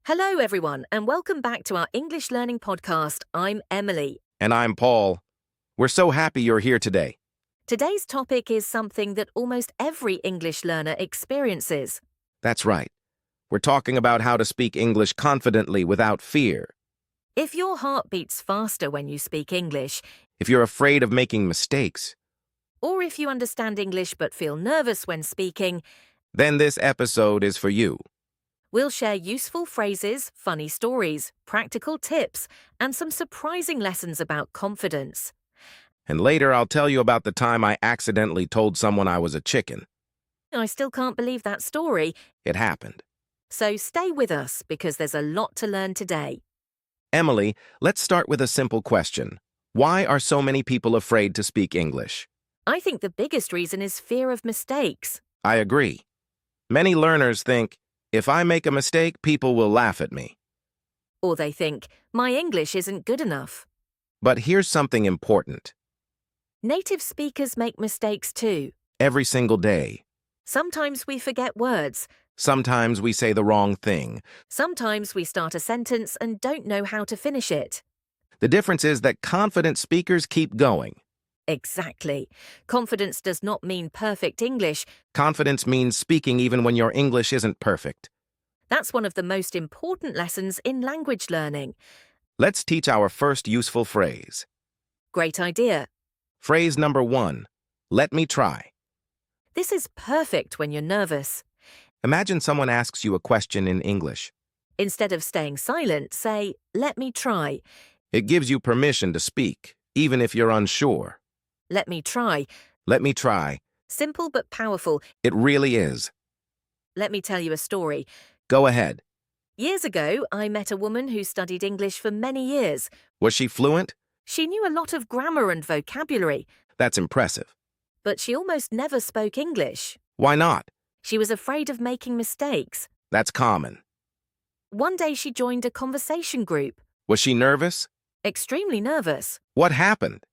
Hello, everyone, and welcome back to our English Learning Podcast. I'm Emily. And I'm Paul. We're so happy you're here today. Today's topic is something that almost every English learner experiences. That's right. We're talking about how to speak English confidently without fear. If your heart beats faster when you speak English, If you're afraid of making mistakes, or if you understand English but feel nervous when speaking, then this episode is for you. we'll share useful phrases, funny stories, practical tips, and some surprising lessons about confidence. And later I'll tell you about the time I accidentally told someone I was a chicken. I still can't believe that story, It happened. so stay with us because there's a lot to learn today. Emily, let's start with a simple question. Why are so many people afraid to speak English? I think the biggest reason is fear of mistakes. I agree. Many learners think, if I make a mistake, people will laugh at me. Or they think, my English isn't good enough. But here's something important. Native speakers make mistakes too. Every single day. Sometimes we forget words. Sometimes we say the wrong thing. Sometimes we start a sentence and don't know how to finish it. The difference is that confident speakers keep going. Exactly. Confidence does not mean perfect English. Confidence means speaking even when your English isn't perfect. That's one of the most important lessons in language learning. Let's teach our first useful phrase. Great idea. Phrase number 1. Let me try. This is perfect when you're nervous. Imagine someone asks you a question in English. Instead of staying silent, say, let me try. It gives you permission to speak, even if you're unsure. Let me try. Let me try. Simple but powerful. It really is. Let me tell you a story. Go ahead. Years ago, I met a woman who studied English for many years. Was she fluent? She knew a lot of grammar and vocabulary, That's impressive. but she almost never spoke English. Why not? She was afraid of making mistakes. That's common. One day she joined a conversation group, Was she nervous? extremely nervous. What happened?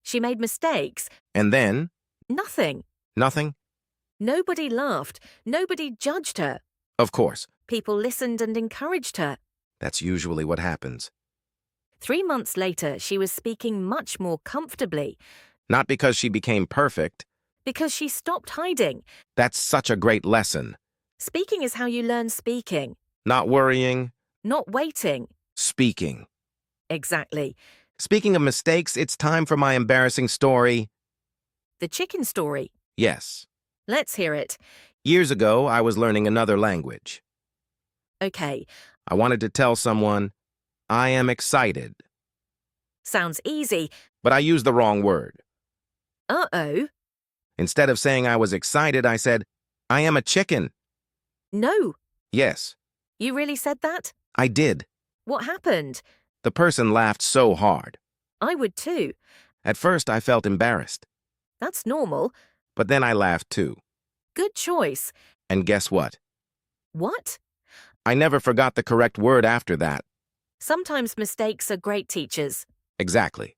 She made mistakes. And then? Nothing. Nothing? Nobody laughed. Nobody judged her. Of course. People listened and encouraged her. That's usually what happens. 3 months later, she was speaking much more comfortably Not because she became perfect. because she stopped hiding. That's such a great lesson. Speaking is how you learn speaking, Not worrying, not waiting. speaking. Exactly. Speaking of mistakes, it's time for my embarrassing story. The chicken story. Yes. Let's hear it. Years ago, I was learning another language. Okay. I wanted to tell someone, I am excited, Sounds easy. but I used the wrong word. Uh-oh. Instead of saying I was excited, I said, I am a chicken. No. Yes, You really said that? I did. What happened? The person laughed so hard. I would too. At first, I felt embarrassed, That's normal. but then I laughed too. Good choice. And guess what? What? I never forgot the correct word after that. Sometimes mistakes are great teachers. Exactly.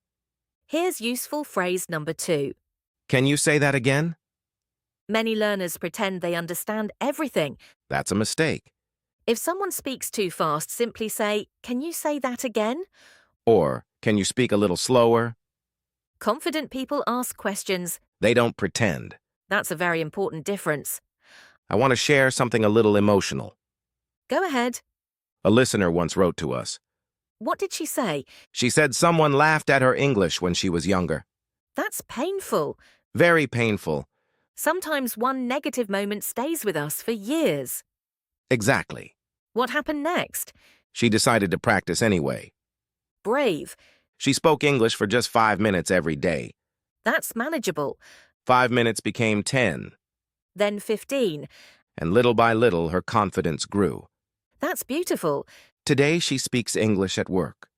Here's useful phrase number 2. Can you say that again? Many learners pretend they understand everything. That's a mistake. If someone speaks too fast, simply say, can you say that again? Or, can you speak a little slower? Confident people ask questions. They don't pretend. That's a very important difference. I want to share something a little emotional. Go ahead. A listener once wrote to us. What did she say? She said someone laughed at her English when she was younger. That's painful. Very painful. Sometimes one negative moment stays with us for years. Exactly. What happened next? She decided to practice anyway. Brave. She spoke English for just 5 minutes every day. That's manageable. 5 minutes became 10, Then 15. and little by little her confidence grew. That's beautiful. Today she speaks English at work.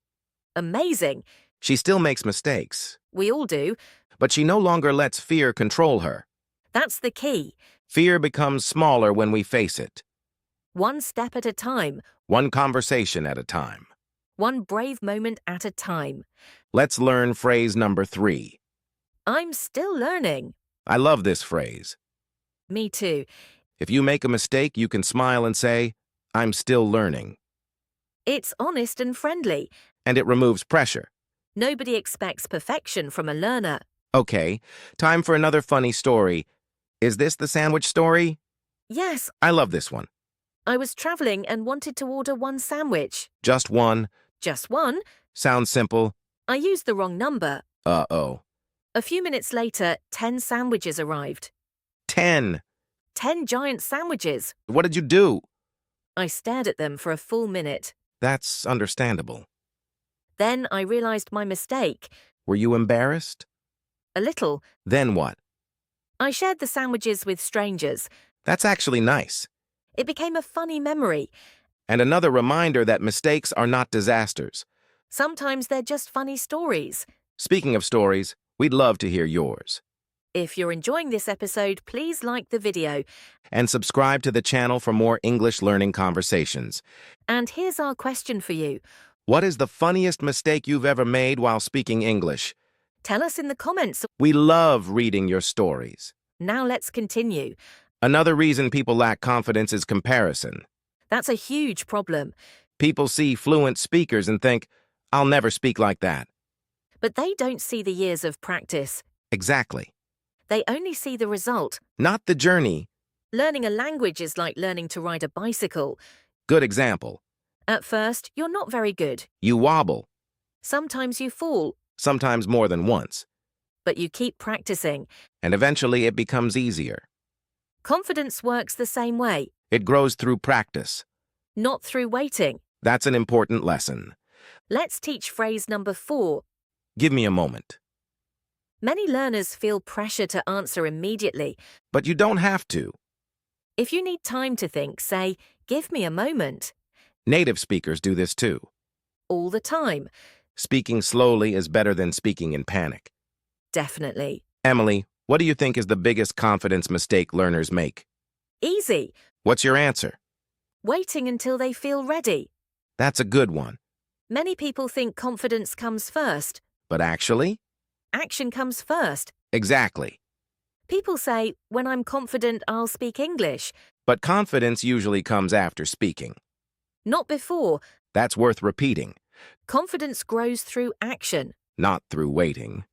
Amazing. She still makes mistakes, We all do. but she no longer lets fear control her. That's the key. Fear becomes smaller when we face it, One step at a time. one conversation at a time. One brave moment at a time. Let's learn phrase number 3. I'm still learning. I love this phrase. Me too. If you make a mistake, you can smile and say, I'm still learning. It's honest and friendly. And it removes pressure. Nobody expects perfection from a learner. Okay, time for another funny story. Is this the sandwich story? Yes, I love this one. I was traveling and wanted to order one sandwich. Just one. Just one. Sounds simple. I used the wrong number. Uh-oh. A few minutes later, 10 sandwiches arrived. 10. 10 giant sandwiches. What did you do? I stared at them for a full minute. That's understandable. Then I realized my mistake. Were you embarrassed? A little. Then what? I shared the sandwiches with strangers. That's actually nice. It became a funny memory. And another reminder that mistakes are not disasters. Sometimes they're just funny stories. Speaking of stories, we'd love to hear yours. If you're enjoying this episode, please like the video. And subscribe to the channel for more English learning conversations. And here's our question for you. What is the funniest mistake you've ever made while speaking English? Tell us in the comments. We love reading your stories. Now let's continue. Another reason people lack confidence is comparison. That's a huge problem. People see fluent speakers and think, I'll never speak like that. But they don't see the years of practice. Exactly. They only see the result. Not the journey. Learning a language is like learning to ride a bicycle. Good example. At first, you're not very good. You wobble, Sometimes you fall, sometimes more than once, but you keep practicing. and eventually it becomes easier. Confidence works the same way, It grows through practice. not through waiting. That's an important lesson. Let's teach phrase number 4. Give me a moment. Many learners feel pressure to answer immediately. But you don't have to. If you need time to think, say, "Give me a moment." Native speakers do this too. All the time. Speaking slowly is better than speaking in panic. Definitely. Emily, what do you think is the biggest confidence mistake learners make? Easy. What's your answer? Waiting until they feel ready. That's a good one. Many people think confidence comes first. But actually? Action comes first. Exactly. People say, "When I'm confident, I'll speak English." But confidence usually comes after speaking. Not before. That's worth repeating, Confidence grows through action. not through waiting.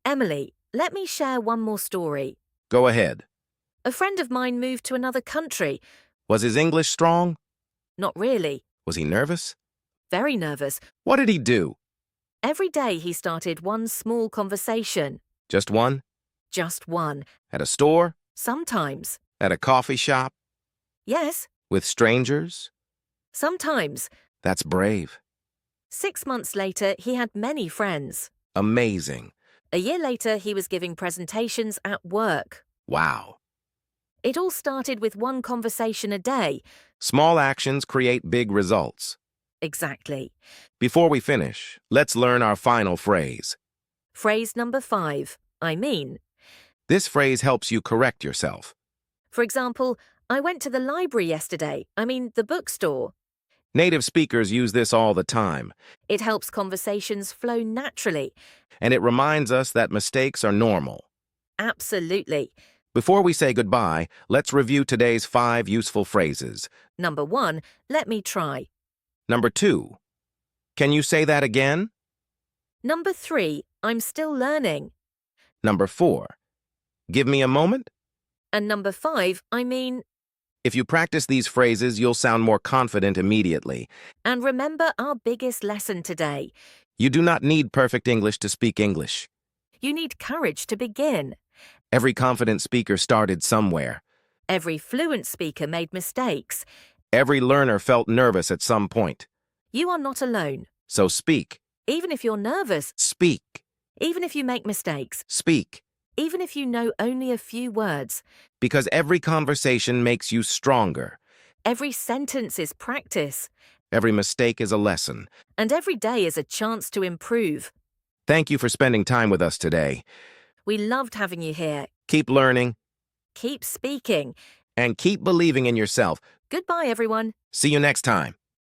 Emily, let me share one more story. Go ahead. A friend of mine moved to another country. Was his English strong? Not really. Was he nervous? Very nervous. What did he do? Every day he started one small conversation. Just one? Just one. At a store? Sometimes. At a coffee shop? Yes, With strangers? sometimes. That's brave. 6 months later, he had many friends. Amazing. A year later, he was giving presentations at work. Wow. It all started with one conversation a day. Small actions create big results. Exactly. Before we finish, let's learn our final phrase. Phrase number 5. I mean. This phrase helps you correct yourself. For example, I went to the library yesterday. The bookstore. Native speakers use this all the time, It helps conversations flow naturally. and it reminds us that mistakes are normal. Absolutely. Before we say goodbye, let's review today's 5 useful phrases. Number 1, let me try. Number 2, can you say that again? Number 3, I'm still learning. Number 4, give me a moment. And number 5, If you practice these phrases, you'll sound more confident immediately. And remember our biggest lesson today. You do not need perfect English to speak English. You need courage to begin. Every confident speaker started somewhere. Every fluent speaker made mistakes. Every learner felt nervous at some point. You are not alone. So speak, Even if you're nervous, speak, even if you make mistakes, speak. even if you know only a few words, Because every conversation makes you stronger. every sentence is practice, Every mistake is a lesson. and every day is a chance to improve. Thank you for spending time with us today. We loved having you here. Keep learning Keep speaking. and keep believing in yourself. Goodbye, everyone. See you next time.